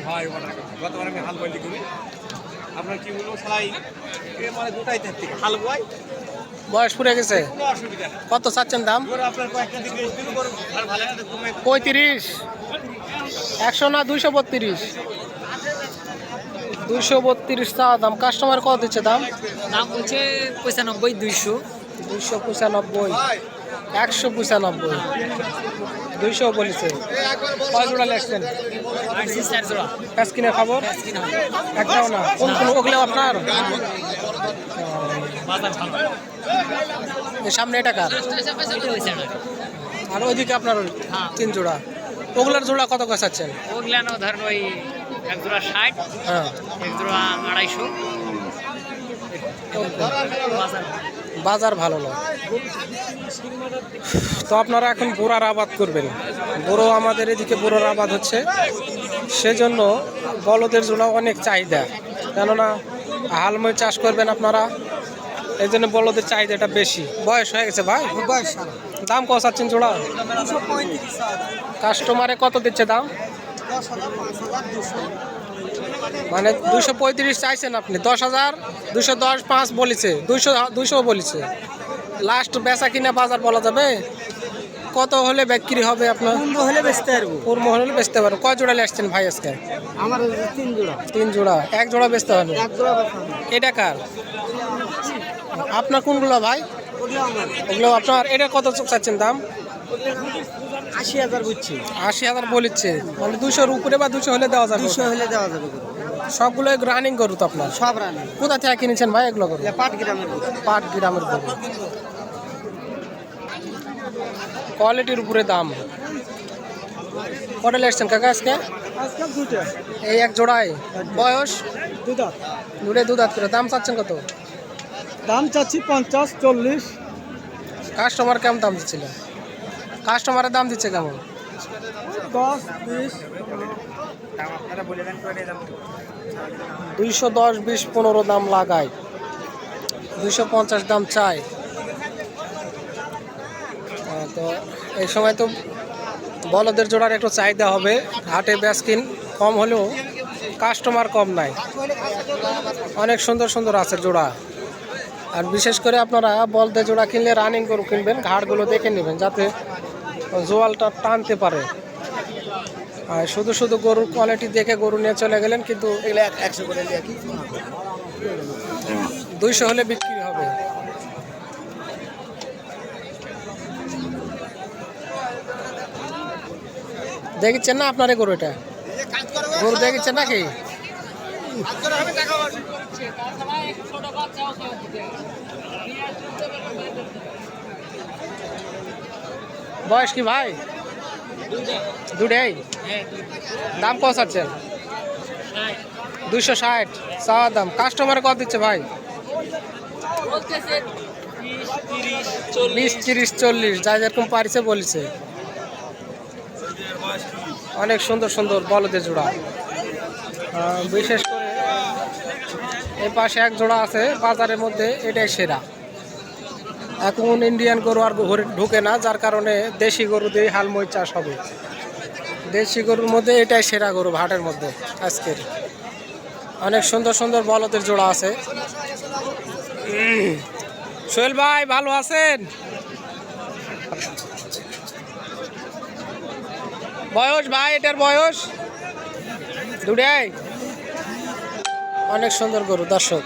ভাই গতবার আমি হাল বলতে করি আপনার কি বলবো সবাই মানে গোটাই থাকতে হাল বয় বয়স পুড়ে গেছে। কোনো অসুবিধা নেই। কত চাচ্ছেন দাম? আপনার কয়েকটা দিকে শুরু করুন আর ভালো লাগে 35, 100 না 232? 232 চা দাম। কাস্টমার কত দিচ্ছে দাম? দাম বলছে 95, 200। 295, 195, 200 বলেছে। কয় জোড়া লেখছেন? 4 জোড়া। প্যাস কিনে খবর একটাও না। কোন কোন ওগুলো আপনার? বাজার ভালো। এর সামনে এটা কার? এটা হইছে না। আর ওইদিকে আপনার হ্যাঁ। 3 জোড়া। ওগুলার জোড়া কত করে চাচ্ছেন? ওগুলানো ধরেন ওই এক জোড়া 60, হ্যাঁ, এক জোড়া 250। বাজার বাজার ভালো না। তো আপনারা এখন বোরার আবাদ করবেন। বোরো আমাদের এদিকে বোরোর আবাদ হচ্ছে, সেজন্য বলদের জোড়া অনেক চাহিদা। কেননা হালমই চাষ করবেন আপনারা, এই জন্য বলদের চাহিদাটা বেশি। বয়স হয়ে গেছে ভাই? দাম কত চাচ্ছেন জোড়া? কাস্টমারে কত দিচ্ছে দাম? মানে 235 চাইছেন আপনি? 10,000, 210, 5 বলেছে, 200 বলেছে। লাস্ট বেচা কিনা বাজার বলা যাবে? কত হলে বিক্রি হবে আপনার? হলে বেচতে পারবো। ওর মহলে বেচতে পারো। কয় জোড়া আসছেন ভাই আজকে? আমার 3 জোড়া। 3 জোড়া। এক জোড়া বেচতে হবে। এক জোড়া বেচতে। এটা কার? আপনার কোনগুলো ভাই? ওগুলো আমার। ওগুলো আপনার। এটা কত চাচ্ছেন দাম? 80,000 বুঝছি। 80,000 বলেছে। মানে 200-র উপরে বা 200 হলে দেওয়া যাবে? 200 হলে দেওয়া যাবে। সবগুলো রানিং গরু তো আপনার? সব রানি। কোথা থেকে কিনেছেন ভাই এগুলো গরু? পাট গ্রামের। পাট গ্রামের গরু। কোয়ালিটির উপরে দাম। কটা লেসছেন কাকা আজকে? আজকে দুটো। এই এক জোড়ায়। বয়স? দুটো। দুটো দুধ হাত করে। দাম চাচ্ছেন কত? দাম চাচ্ছি 50, 40। কাস্টমার কেমন দাম দিচ্ছিল? কাস্টমারের দাম দিচ্ছে কেমন? 10, 20। 210, 20, 15 দাম লাগায়। 250 দাম চাই। তো এই সময় তো বলদের জোড়ার একটু চাহিদা হবে। হাটে বেচকিন কম হলেও কাস্টমার কম নাই। অনেক সুন্দর সুন্দর আছে জোড়া। আর বিশেষ করে আপনারা বলদের জোড়া কিনলে রানিং গরু কিনবেন, ঘাড়গুলো দেখে নেবেন যাতে জোয়ালটা টানতে পারে। আর শুধু শুধু গরুর কোয়ালিটি দেখে গরু নিয়ে চলে গেলেন, কিন্তু 100 করে নিয়ে কি? 200 হলে বিক্রি হবে। দেখেছেন না আপনার এই গরু? এটা গরু দেখেছেন নাকি? বয়স কি ভাই? দুটাই। দাম কত চাচ্ছেন? 260 চাওয়া দাম। কাস্টমার কত দিচ্ছে ভাই? 20, 30, 40 যা যেরকম পারিছে বলছে। অনেক সুন্দর সুন্দর বলদের জোড়া। বিশেষ করে এই পাশে এক জোড়া আছে বাজারের মধ্যে, এটাই সেরা। এখন ইন্ডিয়ান গরু আর ঘরে ঢুকে না, যার কারণে দেশি গরু দিয়ে হালমই চাষ হবে। দেশি গরুর মধ্যে এটাই সেরা গরু হাটের মধ্যে আজকের। অনেক সুন্দর সুন্দর বলদের জোড়া আছে। সোহেল ভাই ভালো আছেন? বয়স ভাই এটার বয়স? দুটাই। অনেক সুন্দর গরু দর্শক।